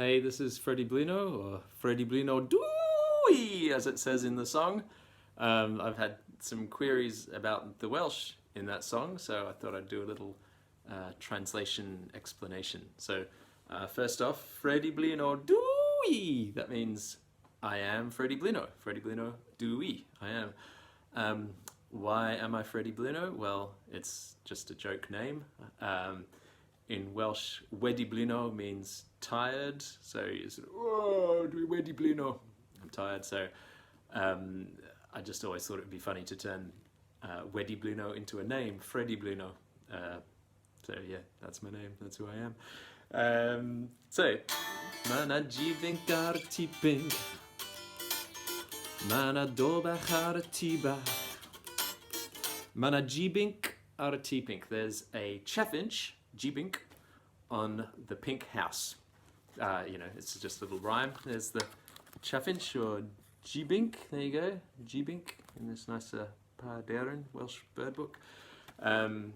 Hey, this is Ffredi Blino, or Ffredi Blino Dwwwi, as it says in the song. I've had some queries about the Welsh in that song, so I thought I'd do a little translation explanation. So first off, Ffredi Blino Dwwwi, that means I am Ffredi Blino. Ffredi Blino Dwwwi, I am. Why am I Ffredi Blino? Well, it's just a joke name. In Welsh, Ffredi Blino means tired, so you sort of, oh, Dwwwi wedi blino, I'm tired, so I just always thought it would be funny to turn Ffredi Blino into a name, Ffredi Blino. So yeah, that's my name, that's who I am. So, Mana jibink ar tipink, Mana dobach ar tibach, Mana jibink ar tipink. There's a chaffinch, jibink, on the pink house. It's just a little rhyme. There's the chaffinch, or jibink, there you go, jibink, in this nice Paderin Welsh bird book. Mana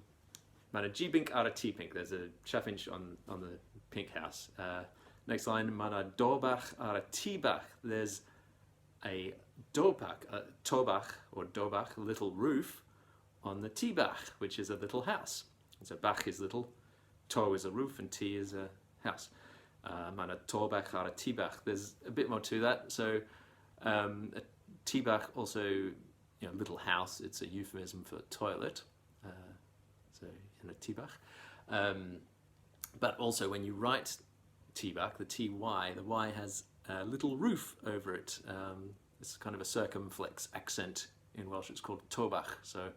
jibink ar tipink, there's a chaffinch on the pink house. Next line, mana dobach ar tibach, there's a dobach, tobach, or dobach, little roof, on the tibach, which is a little house. So bach is little, to is a roof, and t is a house. Mana tobach ar tibach. There's a bit more to that. So a tibach also, little house. It's a euphemism for toilet. So in a tibach. But also when you write tibach, the ty, the y has a little roof over it. It's kind of a circumflex accent in Welsh. It's called tobach. So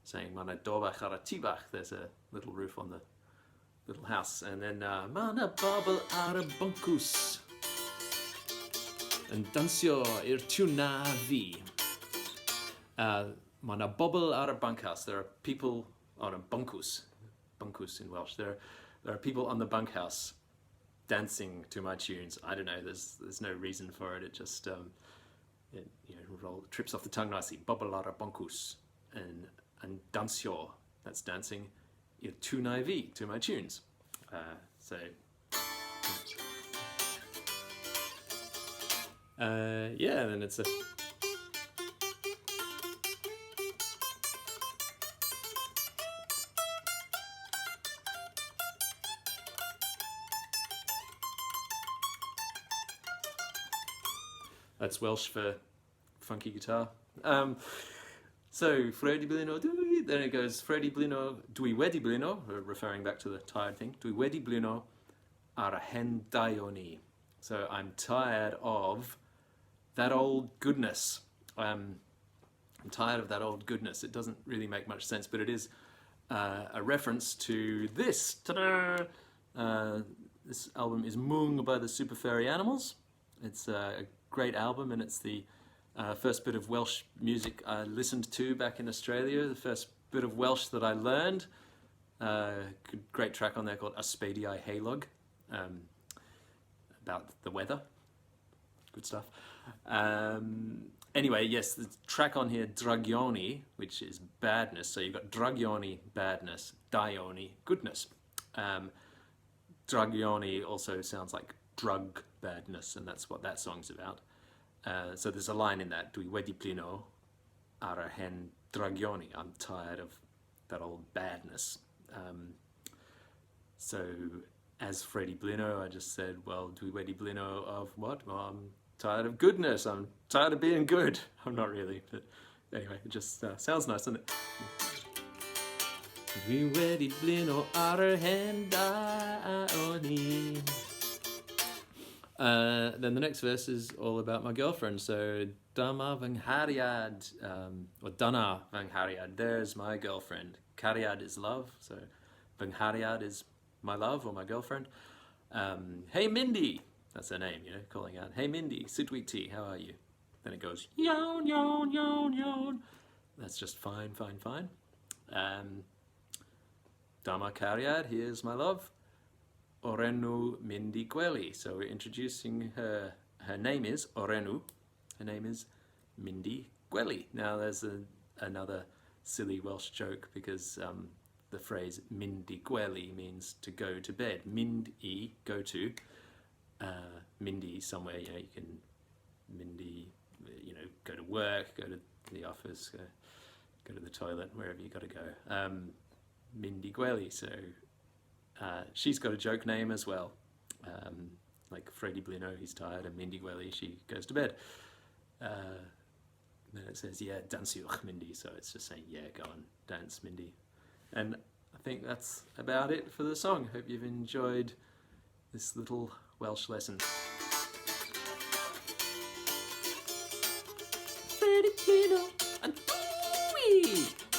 saying mana dobach ar tibach, there's a little roof on the little house. And then mana bobl ar y buncws yn dansio i'r tiwna fi. Mana bobl ar y bunkhouse. There are people on a buncws in Welsh. There are people on the bunkhouse dancing to my tunes. I don't know. There's no reason for it. It just trips off the tongue nicely. Bobl ar y buncws and dansio. That's dancing i'r tiwna fi, to my tunes. Yeah, then it's a that's Welsh for funky guitar. So, Ffredi Blino Dwwwi, then it goes, Ffredi Blino Dwwwi wedi blino, referring back to the tired thing, Dwwwi wedi blino ar y hen daioni. So, I'm tired of that old goodness. I'm tired of that old goodness. It doesn't really make much sense, but it is a reference to this. Ta-da! This album is Mung by the Super Furry Animals. It's a great album, and it's the first bit of Welsh music I listened to back in Australia, the first bit of Welsh that I learned. Great track on there called Ysbeidiau Heulog, about the weather. Good stuff. Anyway, yes, the track on here, Dragioni, which is badness. So you've got Dragioni, badness, Daioni, goodness. Dragioni also sounds like drug badness, and that's what that song's about. So there's a line in that, Dwwwi wedi blino ar y hen dragioni. I'm tired of that old badness. So as Ffredi Blino, I just said, well, Dwwwi wedi blino of what? Well, I'm tired of goodness. I'm tired of being good. I'm not really, but anyway, it just sounds nice, doesn't it? Dwwwi wedi blino ar y hen daioni. Then the next verse is all about my girlfriend. So, Dyma fy nghariad, or Dyna fy nghariad, there's my girlfriend. Cariad is love, so fy nghariad is my love or my girlfriend. Hey Mindy, that's her name, calling out, hey Mindy, sut wyt ti, how are you? Then it goes, yawn, yawn, yawn, yawn. That's just fine, fine, fine. Dyma cariad, here's my love. Orenw Mindy Gwely. So we're introducing her. Her name is Orenw. Her name is Mindy Gwely. Now there's another silly Welsh joke because the phrase Mynd I gwely means to go to bed. Mynd I, go to. Mindy somewhere. You can Mindy, go to work, go to the office, go to the toilet, wherever you got to go. Mindy Gwely, so she's got a joke name as well. Like Ffredi Blino, he's tired, and Mindy Gwely, she goes to bed. Then it says, yeah, dansiwch Mindy, so it's just saying, yeah, go on, dance Mindy. And I think that's about it for the song. Hope you've enjoyed this little Welsh lesson. Ffredi Blino and Dwwwi!